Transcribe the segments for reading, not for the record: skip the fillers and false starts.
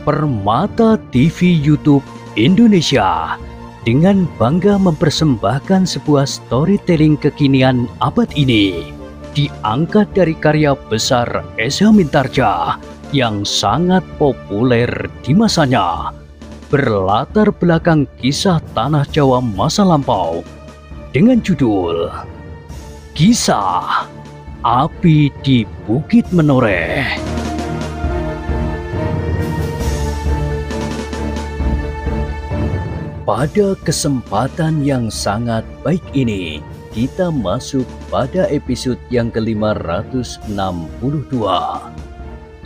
Permata TV YouTube Indonesia dengan bangga mempersembahkan sebuah storytelling kekinian abad ini, diangkat dari karya besar Esa Mintarja yang sangat populer di masanya, berlatar belakang kisah tanah Jawa masa lampau dengan judul Kisah Api di Bukit Menoreh. Pada kesempatan yang sangat baik ini, kita masuk pada episode yang ke-562.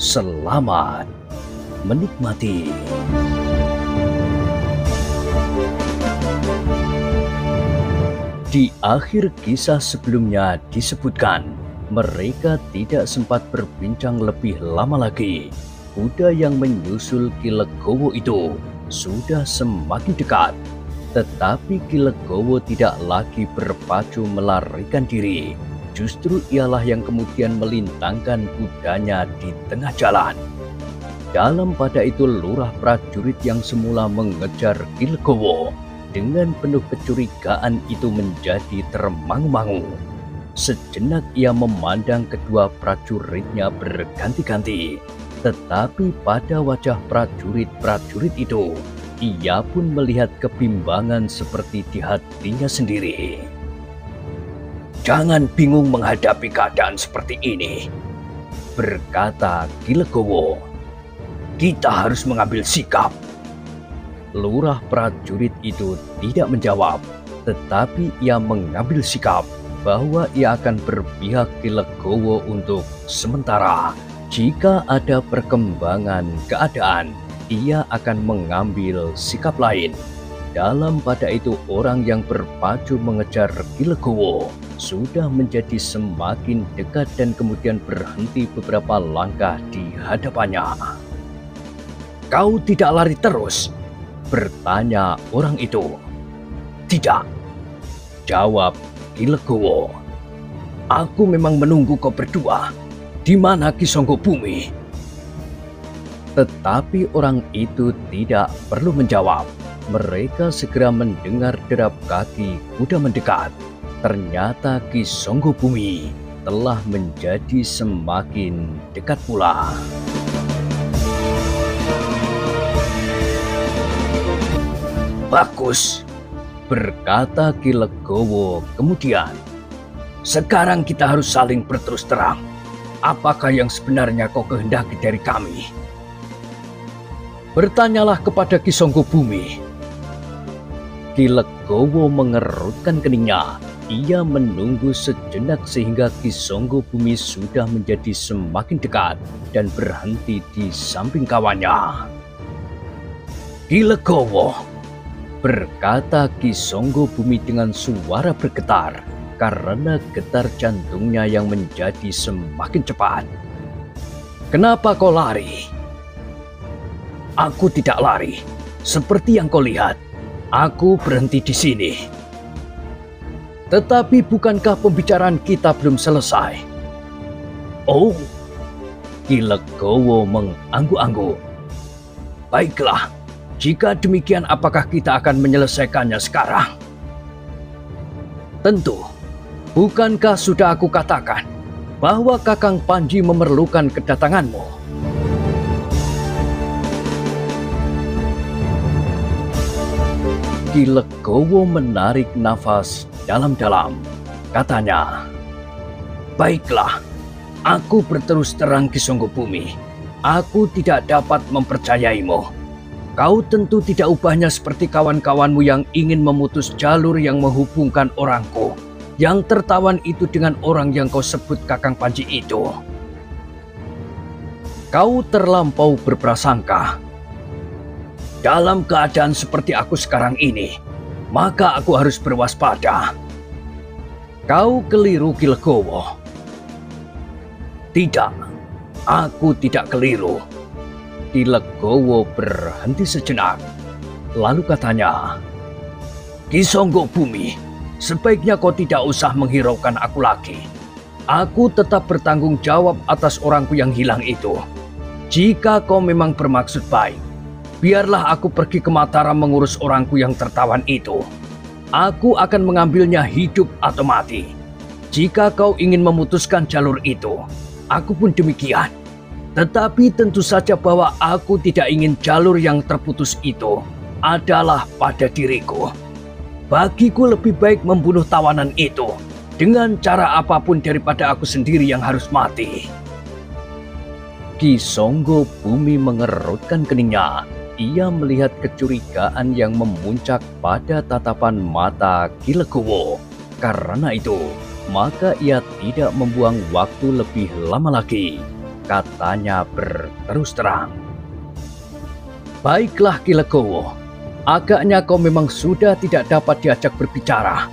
Selamat menikmati. Di akhir kisah sebelumnya disebutkan, mereka tidak sempat berbincang lebih lama lagi. Kuda yang menyusul Ki Legowo itu sudah semakin dekat, tetapi Ki Legowo tidak lagi berpacu melarikan diri. Justru ialah yang kemudian melintangkan kudanya di tengah jalan. Dalam pada itu lurah prajurit yang semula mengejar Ki Legowo dengan penuh kecurigaan itu menjadi termangu-mangu. Sejenak ia memandang kedua prajuritnya berganti-ganti. Tetapi pada wajah prajurit-prajurit itu, ia pun melihat kebimbangan seperti di hatinya sendiri. "Jangan bingung menghadapi keadaan seperti ini," berkata Ki Legowo. "Kita harus mengambil sikap." Lurah prajurit itu tidak menjawab, tetapi ia mengambil sikap bahwa ia akan berpihak Ki Legowo untuk sementara. Jika ada perkembangan keadaan, ia akan mengambil sikap lain. Dalam pada itu orang yang berpacu mengejar Ki Legowo sudah menjadi semakin dekat dan kemudian berhenti beberapa langkah di hadapannya. "Kau tidak lari terus?" bertanya orang itu. "Tidak," jawab Ki Legowo. "Aku memang menunggu kau berdua. Di mana Ki Songgobumi?" Tetapi orang itu tidak perlu menjawab. Mereka segera mendengar derap kaki kuda mendekat. Ternyata Ki Songgobumi telah menjadi semakin dekat pula. "Bagus," berkata Ki Legowo kemudian. "Sekarang kita harus saling berterus terang. Apakah yang sebenarnya kau kehendaki dari kami?" "Bertanyalah kepada Ki Songgobumi." Ki Legowo mengerutkan keningnya. Ia menunggu sejenak sehingga Ki Songgobumi sudah menjadi semakin dekat dan berhenti di samping kawannya. "Ki Legowo," berkata Ki Songgobumi dengan suara bergetar karena getar jantungnya yang menjadi semakin cepat. "Kenapa kau lari?" "Aku tidak lari. Seperti yang kau lihat, aku berhenti di sini." "Tetapi bukankah pembicaraan kita belum selesai?" "Oh," Ki Legowo mengangguk-angguk. "Baiklah, jika demikian apakah kita akan menyelesaikannya sekarang?" "Tentu. Bukankah sudah aku katakan bahwa Kakang Panji memerlukan kedatanganmu?" Ki Legowo menarik nafas dalam-dalam. Katanya, "Baiklah, aku berterus terang Ki Songgobumi. Aku tidak dapat mempercayaimu. Kau tentu tidak ubahnya seperti kawan-kawanmu yang ingin memutus jalur yang menghubungkan orangku. Yang tertawan itu dengan orang yang kau sebut Kakang Panji itu. Kau terlampau berprasangka. Dalam keadaan seperti aku sekarang ini, maka aku harus berwaspada." "Kau keliru Ki Legowo." "Tidak, aku tidak keliru." Ki Legowo berhenti sejenak. Lalu katanya, "Ki Songgobumi, sebaiknya kau tidak usah menghiraukan aku lagi. Aku tetap bertanggung jawab atas orangku yang hilang itu. Jika kau memang bermaksud baik, biarlah aku pergi ke Mataram mengurus orangku yang tertawan itu. Aku akan mengambilnya hidup atau mati. Jika kau ingin memutuskan jalur itu, aku pun demikian. Tetapi tentu saja bahwa aku tidak ingin jalur yang terputus itu adalah pada diriku. Bagiku lebih baik membunuh tawanan itu dengan cara apapun daripada aku sendiri yang harus mati. Ki Songgo Bumi mengerutkan keningnya. Ia melihat kecurigaan yang memuncak pada tatapan mata Ki Legowo. Karena itu, maka ia tidak membuang waktu lebih lama lagi. Katanya berterus terang. Baiklah Ki Legowo, agaknya kau memang sudah tidak dapat diajak berbicara.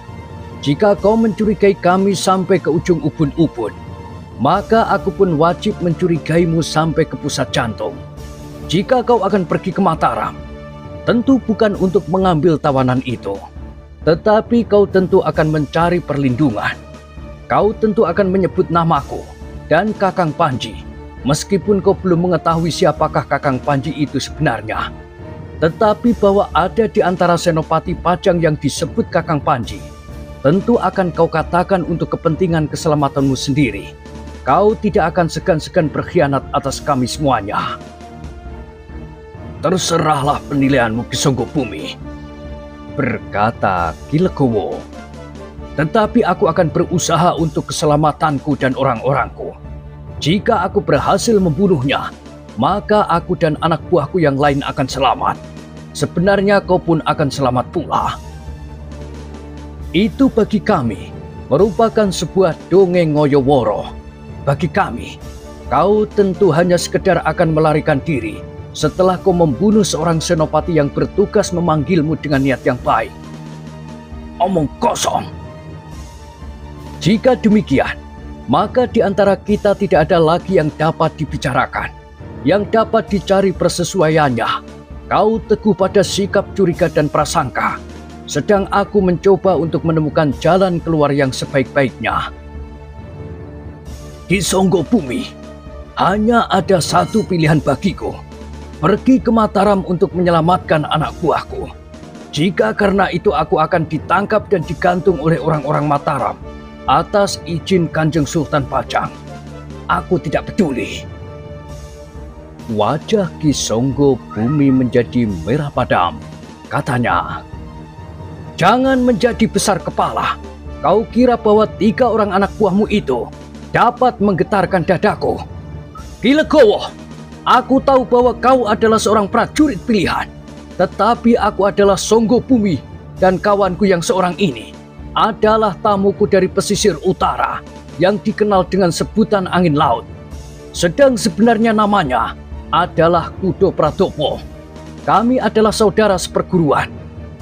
Jika kau mencurigai kami sampai ke ujung ubun-ubun, maka aku pun wajib mencurigaimu sampai ke pusat jantung. Jika kau akan pergi ke Mataram, tentu bukan untuk mengambil tawanan itu, tetapi kau tentu akan mencari perlindungan. Kau tentu akan menyebut namaku dan Kakang Panji, meskipun kau belum mengetahui siapakah Kakang Panji itu sebenarnya. Tetapi bahwa ada di antara senopati Pajang yang disebut Kakang Panji, tentu akan kau katakan untuk kepentingan keselamatanmu sendiri. Kau tidak akan segan-segan berkhianat atas kami semuanya. Terserahlah penilaianmu Ki Songgo Bumi, berkata Ki Legowo. Tetapi aku akan berusaha untuk keselamatanku dan orang-orangku. Jika aku berhasil membunuhnya, maka aku dan anak buahku yang lain akan selamat. Sebenarnya kau pun akan selamat pula. Itu bagi kami merupakan sebuah dongeng ngoyoworo. Bagi kami, kau tentu hanya sekedar akan melarikan diri setelah kau membunuh seorang senopati yang bertugas memanggilmu dengan niat yang baik. Omong kosong. Jika demikian, maka di antara kita tidak ada lagi yang dapat dibicarakan, yang dapat dicari persesuaiannya. Kau teguh pada sikap curiga dan prasangka, sedang aku mencoba untuk menemukan jalan keluar yang sebaik-baiknya. Ki Songgo Bumi, hanya ada satu pilihan bagiku. Pergi ke Mataram untuk menyelamatkan anak buahku. Jika karena itu aku akan ditangkap dan digantung oleh orang-orang Mataram atas izin Kanjeng Sultan Pajang, aku tidak peduli. Wajah Ki Songgo Bumi menjadi merah padam. Katanya, jangan menjadi besar kepala. Kau kira bahwa 3 orang anak buahmu itu dapat menggetarkan dadaku? Ki Legowo, aku tahu bahwa kau adalah seorang prajurit pilihan, tetapi aku adalah Songgo Bumi dan kawanku yang seorang ini adalah tamuku dari pesisir utara yang dikenal dengan sebutan angin laut. Sedang sebenarnya namanya adalah Kudo Pradopo. Kami adalah saudara seperguruan.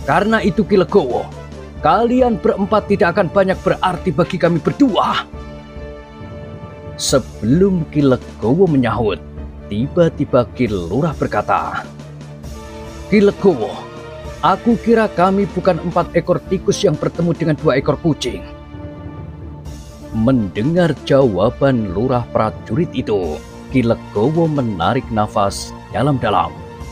Karena itu Ki Legowo, kalian berempat tidak akan banyak berarti bagi kami berdua. Sebelum Ki Legowo menyahut, tiba-tiba Ki Lurah berkata, Ki Legowo, aku kira kami bukan 4 ekor tikus yang bertemu dengan 2 ekor kucing. Mendengar jawaban lurah prajurit itu, Ki Legowo menarik nafas dalam-dalam.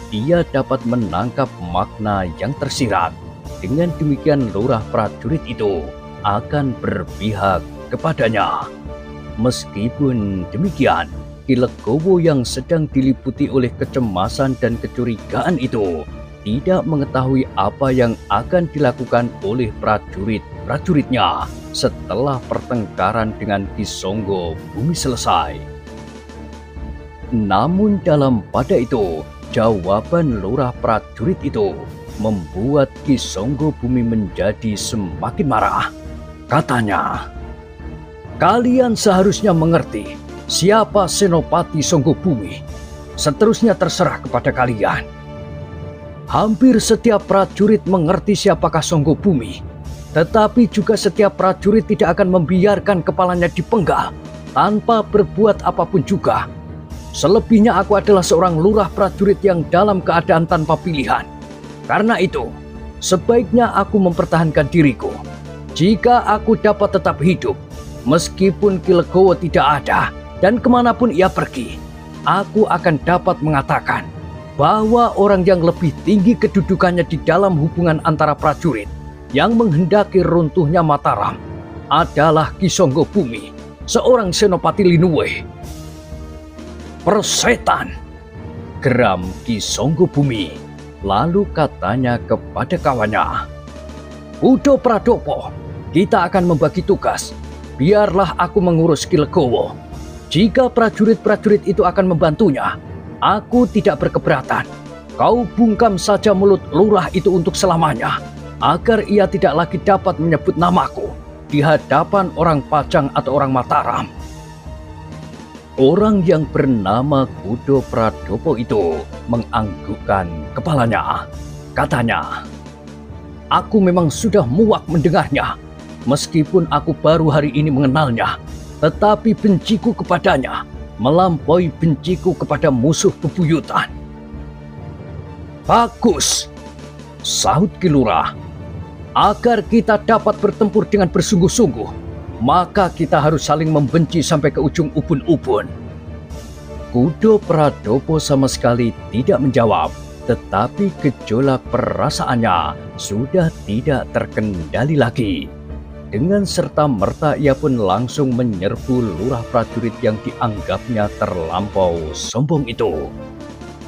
Ia dapat menangkap makna yang tersirat. Dengan demikian lurah prajurit itu akan berpihak kepadanya. Meskipun demikian, Ki Legowo yang sedang diliputi oleh kecemasan dan kecurigaan itu tidak mengetahui apa yang akan dilakukan oleh prajurit-prajuritnya setelah pertengkaran dengan Ki Songgo Bumi selesai. Namun pada itu, jawaban lurah prajurit itu membuat Ki Songgo Bumi menjadi semakin marah. Katanya, kalian seharusnya mengerti siapa Senopati Songgo Bumi. Seterusnya terserah kepada kalian. Hampir setiap prajurit mengerti siapakah Songgo Bumi, tetapi juga setiap prajurit tidak akan membiarkan kepalanya dipenggal tanpa berbuat apapun juga. Selebihnya aku adalah seorang lurah prajurit yang dalam keadaan tanpa pilihan. Karena itu, sebaiknya aku mempertahankan diriku. Jika aku dapat tetap hidup, meskipun Ki Legowo tidak ada dan kemanapun ia pergi, aku akan dapat mengatakan bahwa orang yang lebih tinggi kedudukannya di dalam hubungan antara prajurit yang menghendaki runtuhnya Mataram adalah Ki Songgobumi, seorang senopati Linowe. Persetan, geram Ki Songgobumi. Lalu katanya kepada kawannya, Udo Pradopo, kita akan membagi tugas. Biarlah aku mengurus Ki Legowo. Jika prajurit-prajurit itu akan membantunya, aku tidak berkeberatan. Kau bungkam saja mulut lurah itu untuk selamanya, agar ia tidak lagi dapat menyebut namaku di hadapan orang Pajang atau orang Mataram. Orang yang bernama Udo Pradopo itu menganggukkan kepalanya. Katanya, aku memang sudah muak mendengarnya. Meskipun aku baru hari ini mengenalnya, tetapi benciku kepadanya melampaui benciku kepada musuh bebuyutan. Bagus, sahut Ki Lurah. Agar kita dapat bertempur dengan bersungguh-sungguh, maka kita harus saling membenci sampai ke ujung ubun-ubun. Udo Pradopo sama sekali tidak menjawab, tetapi gejolak perasaannya sudah tidak terkendali lagi. Dengan serta-merta ia pun langsung menyerbu lurah prajurit yang dianggapnya terlampau sombong itu.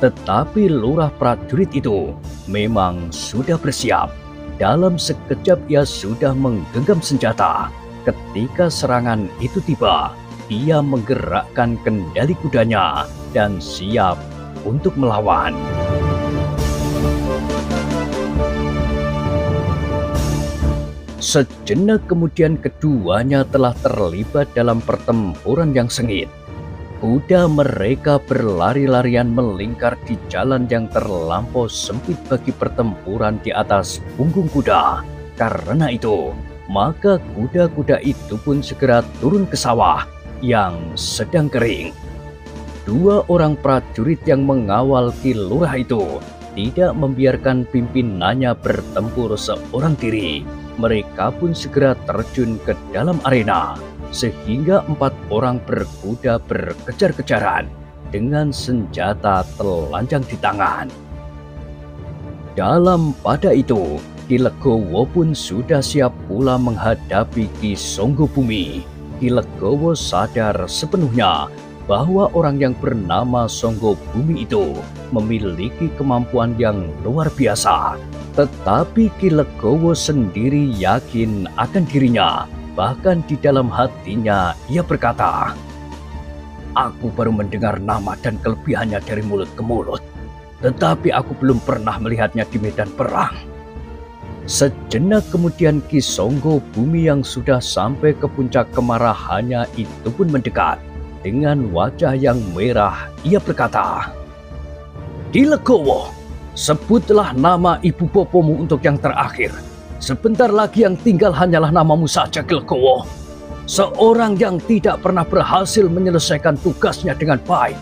Tetapi lurah prajurit itu memang sudah bersiap. Dalam sekejap ia sudah menggenggam senjata. Ketika serangan itu tiba, ia menggerakkan kendali kudanya dan siap untuk melawan. Sejenak kemudian keduanya telah terlibat dalam pertempuran yang sengit. Kuda mereka berlari-larian melingkar di jalan yang terlampau sempit bagi pertempuran di atas punggung kuda. Karena itu, maka kuda-kuda itu pun segera turun ke sawah yang sedang kering. Dua orang prajurit yang mengawal Ki Lurah itu tidak membiarkan pimpinannya bertempur seorang diri. Mereka pun segera terjun ke dalam arena. Sehingga 4 orang berkuda berkejar-kejaran dengan senjata telanjang di tangan. Dalam pada itu, Ki Legowo pun sudah siap pula menghadapi Ki Songgobumi. Ki Legowo sadar sepenuhnya bahwa orang yang bernama Songgobumi itu memiliki kemampuan yang luar biasa. Tetapi Ki Legowo sendiri yakin akan dirinya. Bahkan di dalam hatinya ia berkata, aku baru mendengar nama dan kelebihannya dari mulut ke mulut, tetapi aku belum pernah melihatnya di medan perang. Sejenak kemudian Ki Songgobumi yang sudah sampai ke puncak kemarahannya itu pun mendekat. Dengan wajah yang merah ia berkata, Ki Legowo, sebutlah nama ibu bopomu untuk yang terakhir. Sebentar lagi yang tinggal hanyalah namamu saja, Ki Legowo. Seorang yang tidak pernah berhasil menyelesaikan tugasnya dengan baik.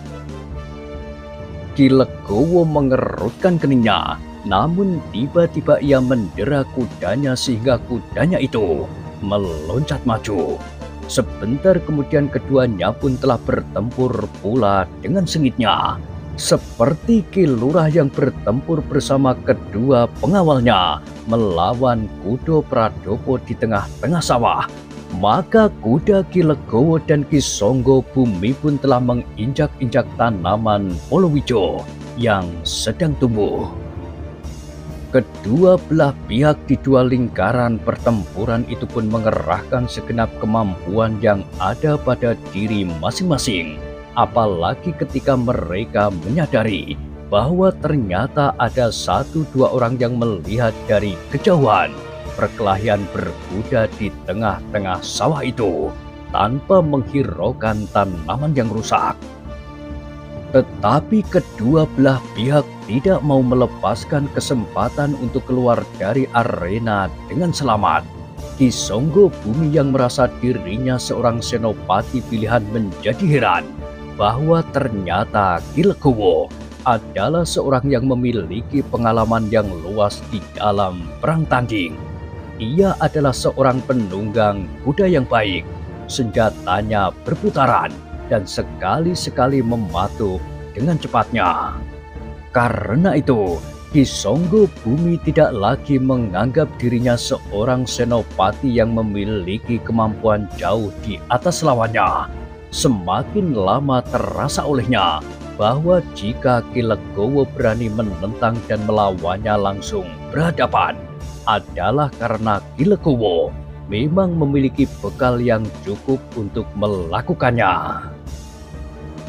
Ki Legowo mengerutkan keningnya, namun tiba-tiba ia mendera kudanya sehingga kudanya itu meloncat maju. Sebentar kemudian keduanya pun telah bertempur pula dengan sengitnya. Seperti Ki Lurah yang bertempur bersama kedua pengawalnya melawan Udo Pradopo di tengah-tengah sawah, maka kuda Ki Legowo dan Ki Songgobumi pun telah menginjak-injak tanaman Polowijo yang sedang tumbuh. Kedua belah pihak di dua lingkaran pertempuran itu pun mengerahkan segenap kemampuan yang ada pada diri masing-masing. Apalagi ketika mereka menyadari bahwa ternyata ada 1-2 orang yang melihat dari kejauhan perkelahian berkuda di tengah-tengah sawah itu tanpa menghiraukan tanaman yang rusak. Tetapi kedua belah pihak tidak mau melepaskan kesempatan untuk keluar dari arena dengan selamat. Ki Songgobumi yang merasa dirinya seorang senopati pilihan menjadi heran bahwa ternyata Ki Legowo adalah seorang yang memiliki pengalaman yang luas di dalam perang tanding. Ia adalah seorang penunggang kuda yang baik, senjatanya berputaran dan sekali-sekali mematuk dengan cepatnya. Karena itu, Ki Songgo Bumi tidak lagi menganggap dirinya seorang senopati yang memiliki kemampuan jauh di atas lawannya. Semakin lama terasa olehnya bahwa jika Ki Legowo berani menentang dan melawannya langsung berhadapan, adalah karena Ki Legowo memang memiliki bekal yang cukup untuk melakukannya.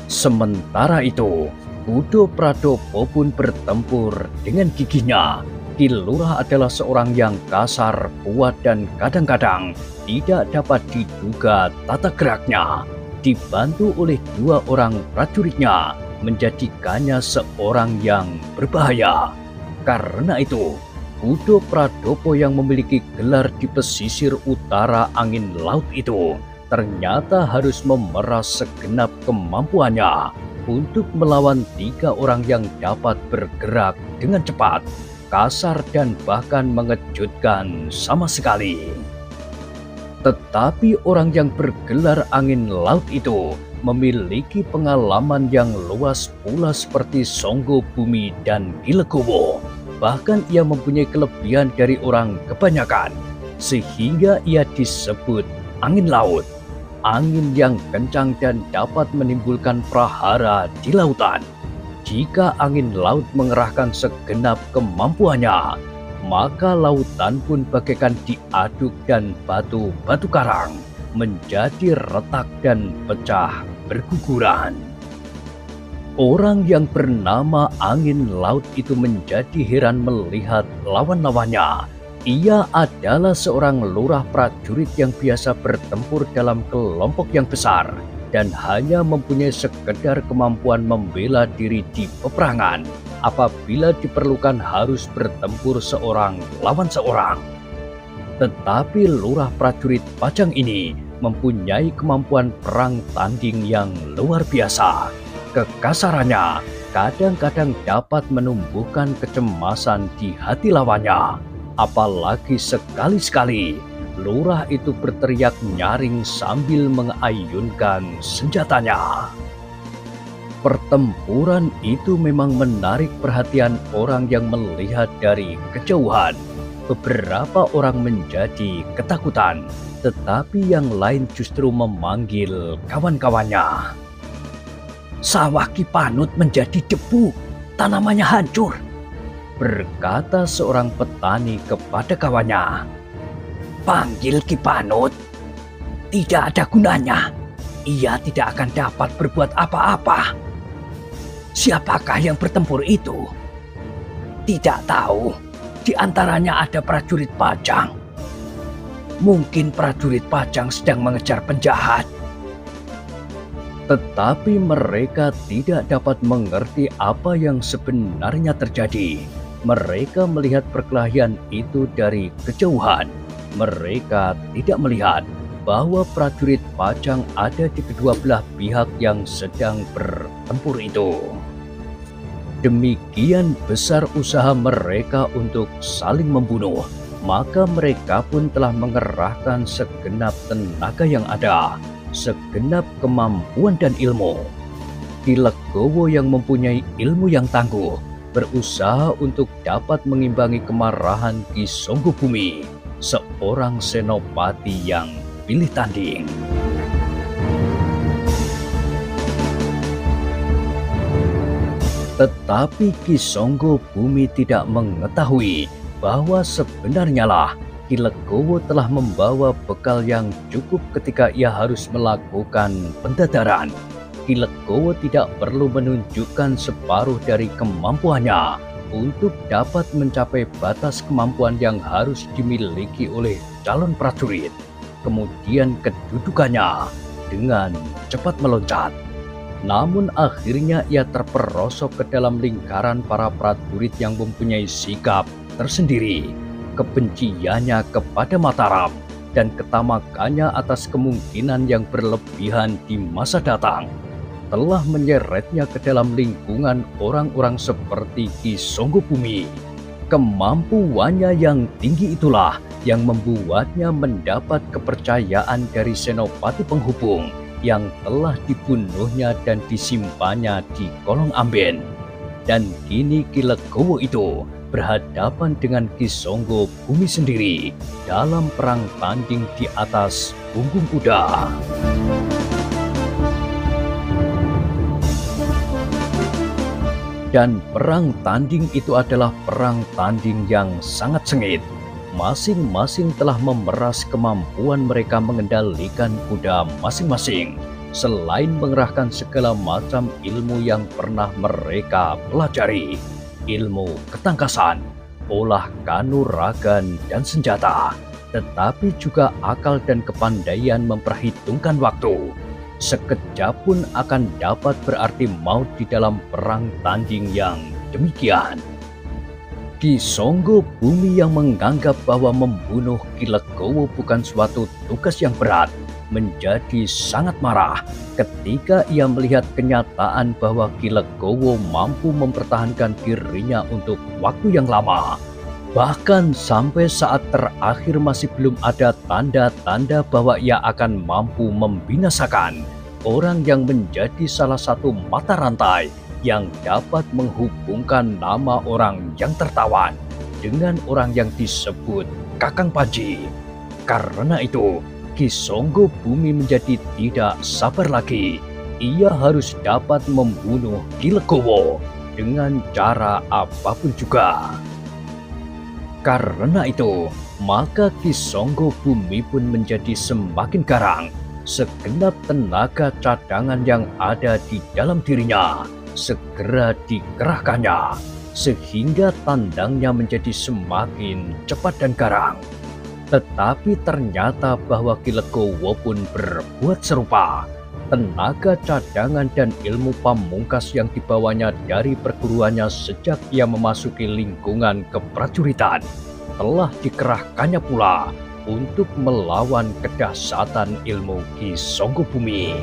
Sementara itu, Gudo Pradopo pun bertempur dengan gigihnya. Ki Lurah adalah seorang yang kasar, kuat, dan kadang-kadang tidak dapat diduga tata geraknya. Dibantu oleh 2 orang prajuritnya, menjadikannya seorang yang berbahaya. Karena itu, Gudo Pradopo yang memiliki gelar di pesisir utara angin laut itu ternyata harus memeras segenap kemampuannya untuk melawan 3 orang yang dapat bergerak dengan cepat, kasar, dan bahkan mengejutkan sama sekali. Tetapi orang yang bergelar angin laut itu memiliki pengalaman yang luas pula seperti Songgo Bumi dan Ki Legowo. Bahkan ia mempunyai kelebihan dari orang kebanyakan, sehingga ia disebut angin laut. Angin yang kencang dan dapat menimbulkan prahara di lautan. Jika angin laut mengerahkan segenap kemampuannya, maka lautan pun bagaikan diaduk dan batu-batu karang menjadi retak dan pecah berguguran. Orang yang bernama angin laut itu menjadi heran melihat lawan-lawannya. Ia adalah seorang lurah prajurit yang biasa bertempur dalam kelompok yang besar dan hanya mempunyai sekedar kemampuan membela diri di peperangan apabila diperlukan harus bertempur seorang lawan seorang. Tetapi lurah prajurit Pajang ini mempunyai kemampuan perang tanding yang luar biasa. Kekasarannya kadang-kadang dapat menumbuhkan kecemasan di hati lawannya. Apalagi sekali-sekali lurah itu berteriak nyaring sambil mengayunkan senjatanya. Pertempuran itu memang menarik perhatian orang yang melihat dari kejauhan. Beberapa orang menjadi ketakutan, tetapi yang lain justru memanggil kawan-kawannya. "Sawah Ki Panut menjadi debu, tanamannya hancur," berkata seorang petani kepada kawannya. "Panggil Ki Panut, tidak ada gunanya. Ia tidak akan dapat berbuat apa-apa." "Siapakah yang bertempur itu?" "Tidak tahu. Di antaranya ada prajurit Pajang. Mungkin prajurit Pajang sedang mengejar penjahat." Tetapi mereka tidak dapat mengerti apa yang sebenarnya terjadi. Mereka melihat perkelahian itu dari kejauhan. Mereka tidak melihat bahwa prajurit Pajang ada di kedua belah pihak yang sedang bertempur itu. Demikian besar usaha mereka untuk saling membunuh, maka mereka pun telah mengerahkan segenap tenaga yang ada, segenap kemampuan dan ilmu. Ki Legowo yang mempunyai ilmu yang tangguh berusaha untuk dapat mengimbangi kemarahan Ki Songgo Bumi, seorang senopati yang pilih tanding. Tetapi Ki Songgo Bumi tidak mengetahui bahwa sebenarnya lah Ki Legowo telah membawa bekal yang cukup ketika ia harus melakukan pendadaran. Ki Legowo tidak perlu menunjukkan separuh dari kemampuannya untuk dapat mencapai batas kemampuan yang harus dimiliki oleh calon prajurit. Kemudian kedudukannya dengan cepat meloncat. Namun akhirnya ia terperosok ke dalam lingkaran para prajurit yang mempunyai sikap tersendiri. Kebenciannya kepada Mataram dan ketamakannya atas kemungkinan yang berlebihan di masa datang telah menyeretnya ke dalam lingkungan orang-orang seperti Ki Songgo Bumi. Kemampuannya yang tinggi itulah yang membuatnya mendapat kepercayaan dari senopati penghubung yang telah dibunuhnya dan disimpannya di Kolong Amben. Dan kini Ki Legowo itu berhadapan dengan Ki Songgo Bumi sendiri dalam perang tanding di atas punggung kuda. Dan perang tanding itu adalah perang tanding yang sangat sengit. Masing-masing telah memeras kemampuan mereka mengendalikan kuda masing-masing, selain mengerahkan segala macam ilmu yang pernah mereka pelajari. Ilmu ketangkasan, olah kanuragan dan senjata, tetapi juga akal dan kepandaian memperhitungkan waktu. Sekejap pun akan dapat berarti maut di dalam perang tanding yang demikian. Ki Songgo Bumi yang menganggap bahwa membunuh Ki Legowo bukan suatu tugas yang berat, menjadi sangat marah ketika ia melihat kenyataan bahwa Ki Legowo mampu mempertahankan dirinya untuk waktu yang lama. Bahkan sampai saat terakhir masih belum ada tanda-tanda bahwa ia akan mampu membinasakan orang yang menjadi salah satu mata rantai yang dapat menghubungkan nama orang yang tertawan dengan orang yang disebut Kakang Panji. Karena itu, Ki Songgo Bumi menjadi tidak sabar lagi. Ia harus dapat membunuh Ki Legowo dengan cara apapun juga. Karena itu, maka Ki Songgo Bumi pun menjadi semakin garang. Segenap tenaga cadangan yang ada di dalam dirinya segera dikerahkannya, sehingga tandangnya menjadi semakin cepat dan garang. Tetapi ternyata bahwa Ki Legowo pun berbuat serupa. Tenaga cadangan dan ilmu pamungkas yang dibawanya dari perguruannya sejak ia memasuki lingkungan keprajuritan telah dikerahkannya pula untuk melawan kedahsyatan ilmu Ki Songgo Bumi.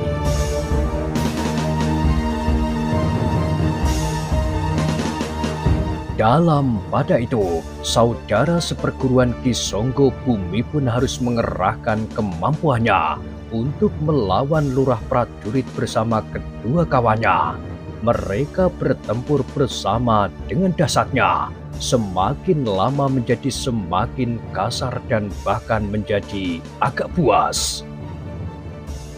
Dalam pada itu, saudara seperguruan Ki Songgo Bumi pun harus mengerahkan kemampuannya untuk melawan lurah prajurit bersama kedua kawannya. Mereka bertempur bersama dengan dahsyatnya, semakin lama menjadi semakin kasar dan bahkan menjadi agak buas.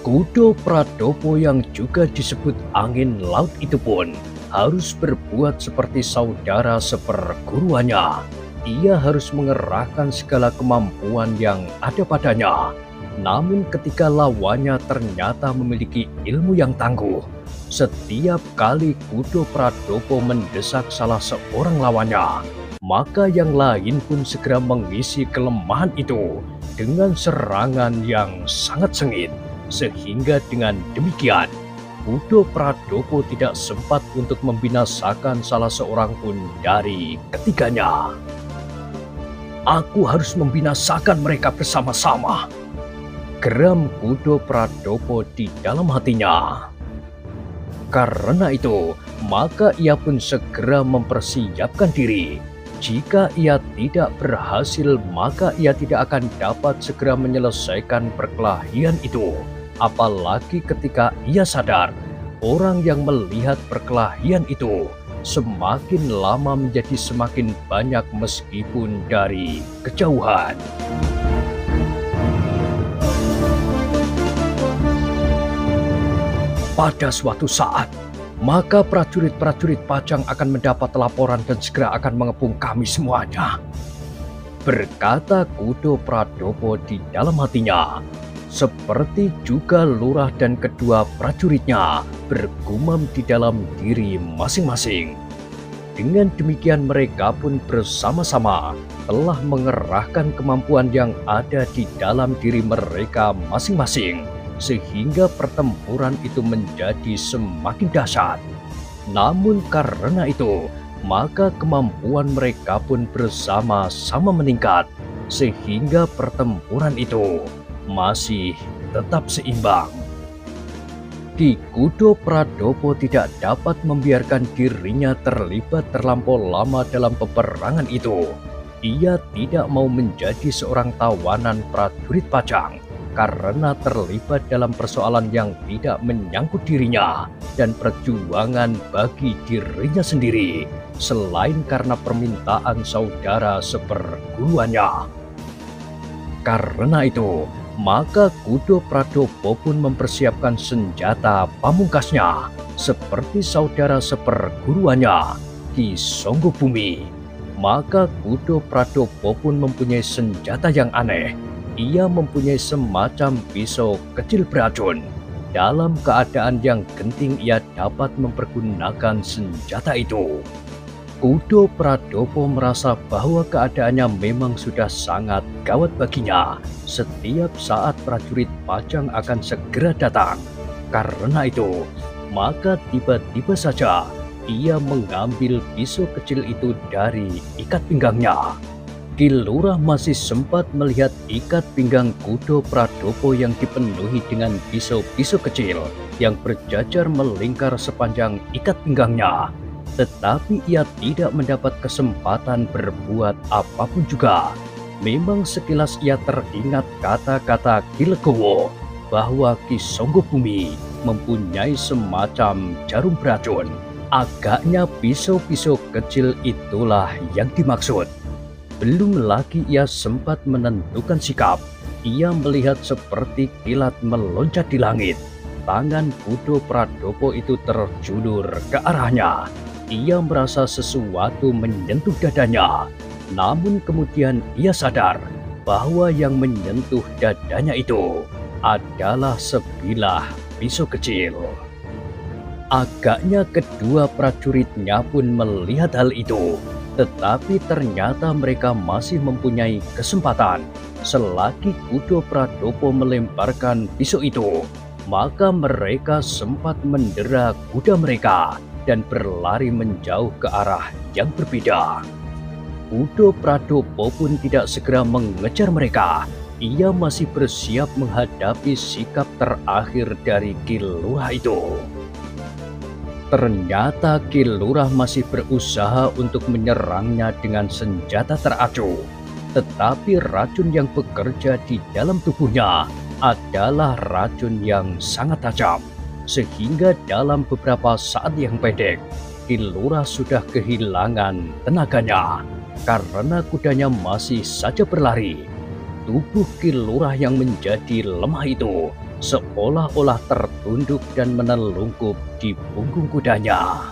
Kudo Pradopo yang juga disebut angin laut itu pun harus berbuat seperti saudara seperguruannya. Ia harus mengerahkan segala kemampuan yang ada padanya. Namun ketika lawannya ternyata memiliki ilmu yang tangguh, setiap kali Kudo Pradopo mendesak salah seorang lawannya, maka yang lain pun segera mengisi kelemahan itu dengan serangan yang sangat sengit. Sehingga dengan demikian, Kudo Pradopo tidak sempat untuk membinasakan salah seorang pun dari ketiganya. Aku harus membinasakan mereka bersama-sama, geram Kudo Pradopo di dalam hatinya. Karena itu, maka ia pun segera mempersiapkan diri. Jika ia tidak berhasil, maka ia tidak akan dapat segera menyelesaikan perkelahian itu. Apalagi ketika ia sadar, orang yang melihat perkelahian itu semakin lama menjadi semakin banyak meskipun dari kejauhan. Pada suatu saat, maka prajurit-prajurit Pajang akan mendapat laporan dan segera akan mengepung kami semuanya, berkata Kudo Pradopo di dalam hatinya. Seperti juga lurah dan kedua prajuritnya bergumam di dalam diri masing-masing. Dengan demikian mereka pun bersama-sama telah mengerahkan kemampuan yang ada di dalam diri mereka masing-masing, sehingga pertempuran itu menjadi semakin dahsyat. Namun karena itu, maka kemampuan mereka pun bersama-sama meningkat, sehingga pertempuran itu masih tetap seimbang. Ki Kudo Pradopo tidak dapat membiarkan dirinya terlibat terlampau lama dalam peperangan itu. Ia tidak mau menjadi seorang tawanan prajurit Pajang. karena terlibat dalam persoalan yang tidak menyangkut dirinya dan perjuangan bagi dirinya sendiri, selain karena permintaan saudara seperguruannya. Karena itu, maka Kudo Pradopo pun mempersiapkan senjata pamungkasnya, seperti saudara seperguruannya, Ki Songgobumi. Maka Kudo Pradopo pun mempunyai senjata yang aneh. Ia mempunyai semacam pisau kecil beracun. Dalam keadaan yang genting ia dapat mempergunakan senjata itu. Kudo Pradopo merasa bahwa keadaannya memang sudah sangat gawat baginya. Setiap saat prajurit Pajang akan segera datang. Karena itu, maka tiba-tiba saja ia mengambil pisau kecil itu dari ikat pinggangnya. Ki Lurah masih sempat melihat ikat pinggang Kudo Pradopo yang dipenuhi dengan pisau-pisau kecil yang berjajar melingkar sepanjang ikat pinggangnya. Tetapi ia tidak mendapat kesempatan berbuat apapun juga. Memang sekilas ia teringat kata-kata Ki Legowo bahwa Ki Songgobumi mempunyai semacam jarum beracun. Agaknya pisau-pisau kecil itulah yang dimaksud. Belum lagi ia sempat menentukan sikap. Ia melihat seperti kilat meloncat di langit. Tangan Kudo Pradopo itu terjulur ke arahnya. Ia merasa sesuatu menyentuh dadanya. Namun kemudian ia sadar bahwa yang menyentuh dadanya itu adalah sebilah pisau kecil. Agaknya kedua prajuritnya pun melihat hal itu. Tetapi ternyata mereka masih mempunyai kesempatan. Selagi Kudo Pradopo melemparkan pisau itu, maka mereka sempat mendera kuda mereka dan berlari menjauh ke arah yang berbeda. Kudo Pradopo pun tidak segera mengejar mereka. Ia masih bersiap menghadapi sikap terakhir dari Ki Lurah itu. Ternyata Ki Lurah masih berusaha untuk menyerangnya dengan senjata teracu. Tetapi racun yang bekerja di dalam tubuhnya adalah racun yang sangat tajam. Sehingga dalam beberapa saat yang pendek, Ki Lurah sudah kehilangan tenaganya. Karena kudanya masih saja berlari. Tubuh Ki Lurah yang menjadi lemah itu seolah-olah tertunduk dan menelungkup di punggung kudanya.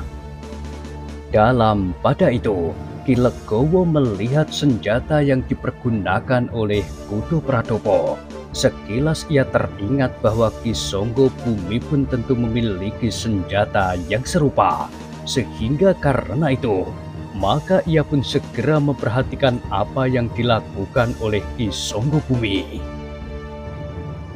Pada itu, Ki Legowo melihat senjata yang dipergunakan oleh Kudo Pradopo. Sekilas ia teringat bahwa Ki Songgobumi pun tentu memiliki senjata yang serupa. Sehingga karena itu, maka ia pun segera memperhatikan apa yang dilakukan oleh Ki Songgobumi.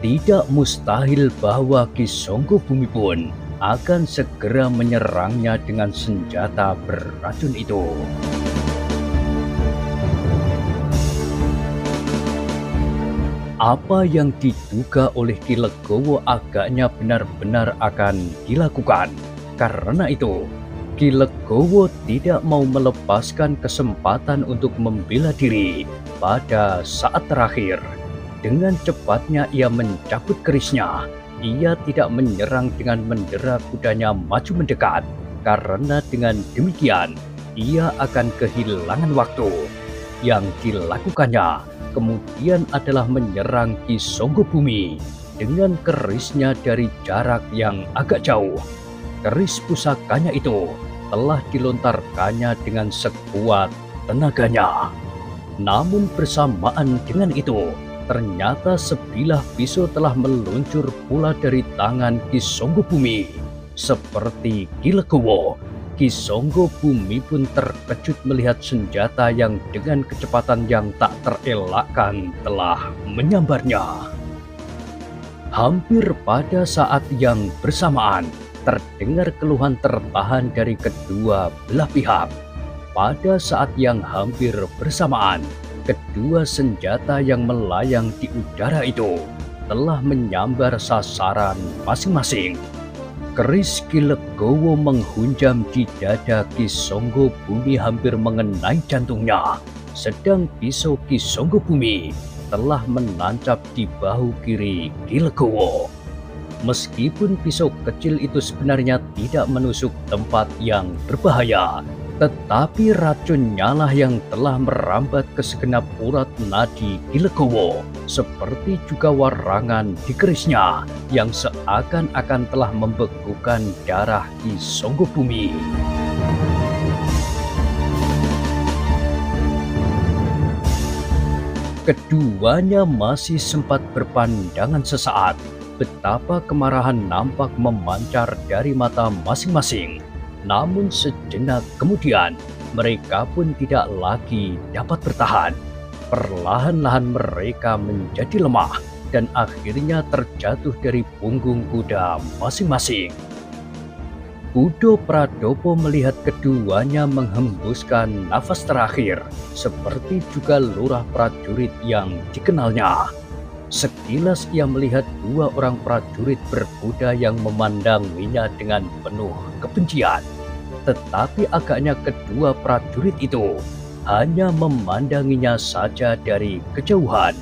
Tidak mustahil bahwa Ki Songgobumi pun akan segera menyerangnya dengan senjata beracun itu. Apa yang diduga oleh Ki Legowo agaknya benar-benar akan dilakukan. Karena itu, Ki Legowo tidak mau melepaskan kesempatan untuk membela diri pada saat terakhir. Dengan cepatnya ia mencabut kerisnya. Ia tidak menyerang dengan mendera kudanya maju mendekat. Karena dengan demikian, ia akan kehilangan waktu. Yang dilakukannya kemudian adalah menyerang Ki Songgobumi dengan kerisnya dari jarak yang agak jauh. Keris pusakanya itu telah dilontarkannya dengan sekuat tenaganya. Namun bersamaan dengan itu, ternyata sebilah pisau telah meluncur pula dari tangan Ki Songgobumi. Seperti Ki Legowo, Ki Songgobumi pun terkejut melihat senjata yang dengan kecepatan yang tak terelakkan telah menyambarnya. Hampir pada saat yang bersamaan, terdengar keluhan tertahan dari kedua belah pihak. Pada saat yang hampir bersamaan, kedua senjata yang melayang di udara itu telah menyambar sasaran masing-masing. Keris Ki Legowo menghunjam di dada Ki Songgobumi hampir mengenai jantungnya. Sedang pisau Ki Songgobumi telah menancap di bahu kiri Ki Legowo. Meskipun pisau kecil itu sebenarnya tidak menusuk tempat yang berbahaya, tetapi racunnya lah yang telah merambat ke segenap urat nadi Ki Legowo, seperti juga warangan di kerisnya yang seakan-akan telah membekukan darah Ki Songgobumi. Keduanya masih sempat berpandangan sesaat. Betapa kemarahan nampak memancar dari mata masing-masing. Namun sejenak kemudian, mereka pun tidak lagi dapat bertahan. Perlahan-lahan mereka menjadi lemah dan akhirnya terjatuh dari punggung kuda masing-masing. Gudo Pradopo melihat keduanya menghembuskan nafas terakhir, seperti juga lurah prajurit yang dikenalnya. Sekilas ia melihat dua orang prajurit berkuda yang memandanginya dengan penuh kebencian. Tetapi agaknya kedua prajurit itu hanya memandanginya saja dari kejauhan.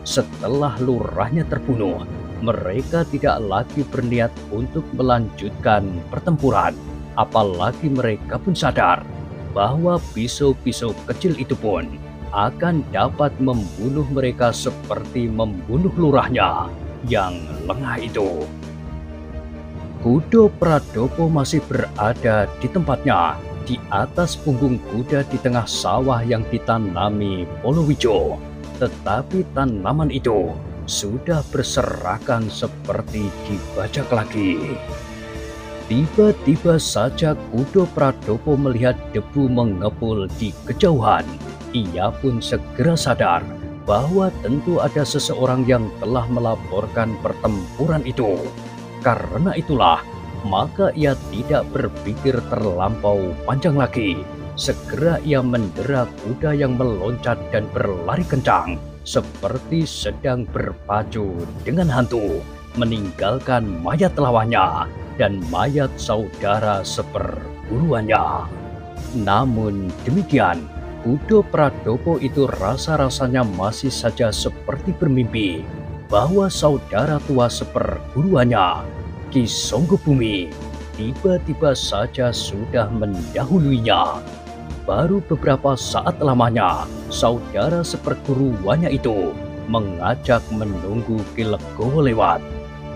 Setelah lurahnya terbunuh, mereka tidak lagi berniat untuk melanjutkan pertempuran. Apalagi mereka pun sadar bahwa pisau-pisau kecil itu pun akan dapat membunuh mereka seperti membunuh lurahnya yang lengah itu. Gudo Pradopo masih berada di tempatnya, di atas punggung kuda di tengah sawah yang ditanami Polowijo. Tetapi tanaman itu sudah berserakan seperti dibajak lagi. Tiba-tiba saja Gudo Pradopo melihat debu mengepul di kejauhan. Ia pun segera sadar bahwa tentu ada seseorang yang telah melaporkan pertempuran itu. Karena itulah, maka ia tidak berpikir terlampau panjang lagi. Segera ia mendera kuda yang meloncat dan berlari kencang, seperti sedang berpacu dengan hantu, meninggalkan mayat lawannya dan mayat saudara seperguruannya. Namun demikian, Gudo Pradopo itu rasa-rasanya masih saja seperti bermimpi bahwa saudara tua seperguruannya, Ki Songgobumi, tiba-tiba saja sudah mendahuluinya. Baru beberapa saat lamanya, saudara seperguruannya itu mengajak menunggu Ki Legowo lewat.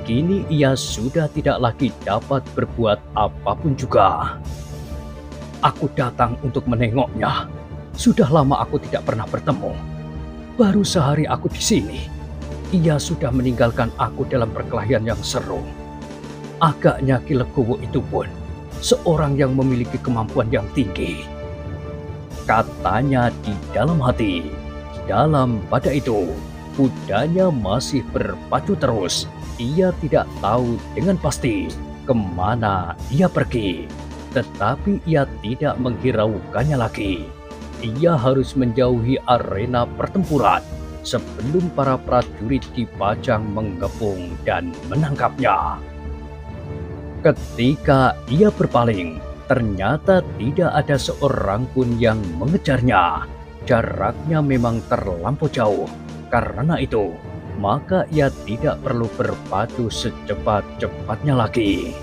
Kini ia sudah tidak lagi dapat berbuat apapun juga. Aku datang untuk menengoknya. Sudah lama aku tidak pernah bertemu. Baru sehari aku di sini. Ia sudah meninggalkan aku dalam perkelahian yang seru. Agaknya Ki Legowo itu pun seorang yang memiliki kemampuan yang tinggi, katanya di dalam hati. Dalam pada itu, kudanya masih berpacu terus. Ia tidak tahu dengan pasti kemana ia pergi. Tetapi ia tidak menghiraukannya lagi. Ia harus menjauhi arena pertempuran sebelum para prajurit dipajang mengepung dan menangkapnya. Ketika ia berpaling, ternyata tidak ada seorang pun yang mengejarnya. Jaraknya memang terlampau jauh. Karena itu, maka ia tidak perlu berpacu secepat-cepatnya lagi.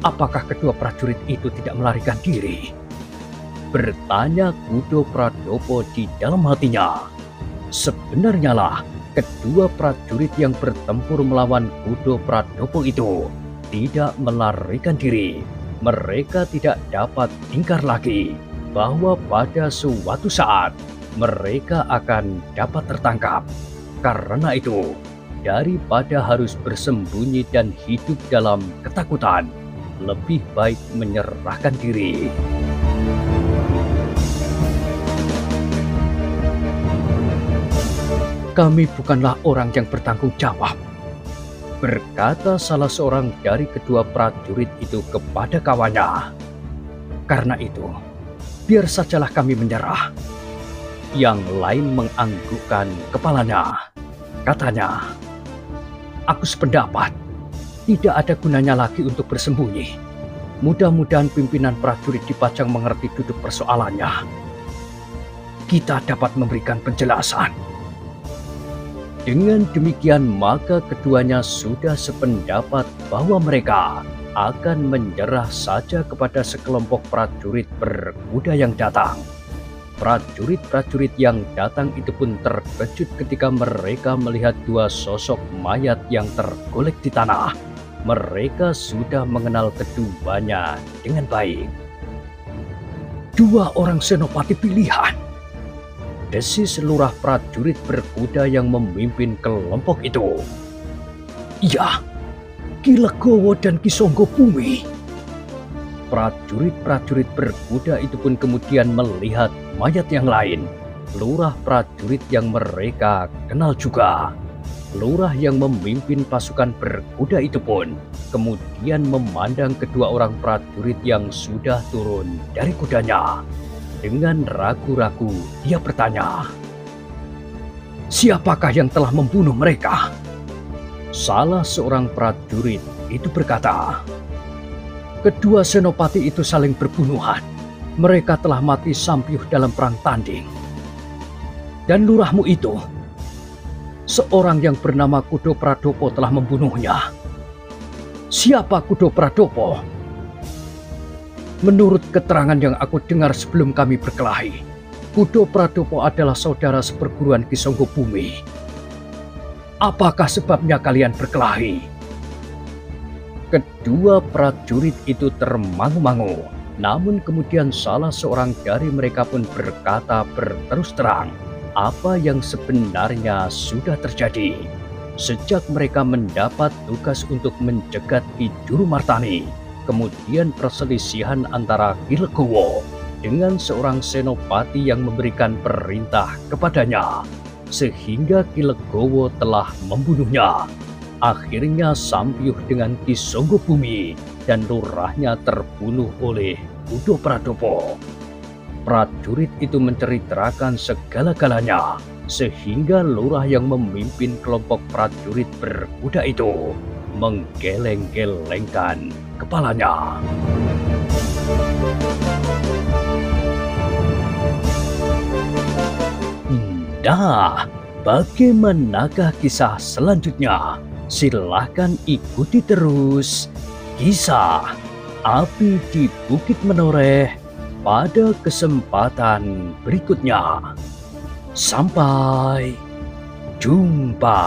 Apakah kedua prajurit itu tidak melarikan diri? Bertanya Gudo Pradopo di dalam hatinya. Sebenarnya lah, kedua prajurit yang bertempur melawan Gudo Pradopo itu tidak melarikan diri. Mereka tidak dapat ingkar lagi bahwa pada suatu saat mereka akan dapat tertangkap. Karena itu, daripada harus bersembunyi dan hidup dalam ketakutan, lebih baik menyerahkan diri. Kami bukanlah orang yang bertanggung jawab, berkata salah seorang dari kedua prajurit itu kepada kawannya. Karena itu, biar sajalah kami menyerah. Yang lain menganggukkan kepalanya. Katanya, aku sependapat, tidak ada gunanya lagi untuk bersembunyi. Mudah-mudahan pimpinan prajurit dipajang mengerti duduk persoalannya. Kita dapat memberikan penjelasan. Dengan demikian maka keduanya sudah sependapat bahwa mereka akan menyerah saja kepada sekelompok prajurit berkuda yang datang. Prajurit-prajurit yang datang itu pun terkejut ketika mereka melihat dua sosok mayat yang tergolek di tanah. Mereka sudah mengenal keduanya dengan baik. Dua orang senopati pilihan, desis lurah prajurit berkuda yang memimpin kelompok itu. Iya, Ki Legowo dan Ki Songgobumi. Prajurit-prajurit berkuda itu pun kemudian melihat mayat yang lain, lurah prajurit yang mereka kenal juga. Lurah yang memimpin pasukan berkuda itu pun kemudian memandang kedua orang prajurit yang sudah turun dari kudanya. Dengan ragu-ragu dia bertanya, "Siapakah yang telah membunuh mereka?" Salah seorang prajurit itu berkata, "Kedua senopati itu saling berbunuhan. Mereka telah mati sampiuh dalam perang tanding. Dan lurahmu itu, seorang yang bernama Kudo Pradopo telah membunuhnya." "Siapa Kudo Pradopo?" "Menurut keterangan yang aku dengar sebelum kami berkelahi, Kudo Pradopo adalah saudara seperguruan Ki Songgobumi." "Apakah sebabnya kalian berkelahi?" Kedua prajurit itu termangu-mangu, namun kemudian salah seorang dari mereka pun berkata berterus terang apa yang sebenarnya sudah terjadi. Sejak mereka mendapat tugas untuk mencegat Ki Jurumartani, kemudian perselisihan antara Ki Legowo dengan seorang senopati yang memberikan perintah kepadanya, sehingga Ki Legowo telah membunuhnya. Akhirnya sampiuh dengan Ki Songgobumi dan lurahnya terbunuh oleh Kudo Pradopo. Prajurit itu menceritakan segala-galanya, sehingga lurah yang memimpin kelompok prajurit berkuda itu menggeleng-gelengkan kepalanya. Nah, bagaimanakah kisah selanjutnya? Silahkan ikuti terus kisah Api di Bukit Menoreh pada kesempatan berikutnya. Sampai jumpa.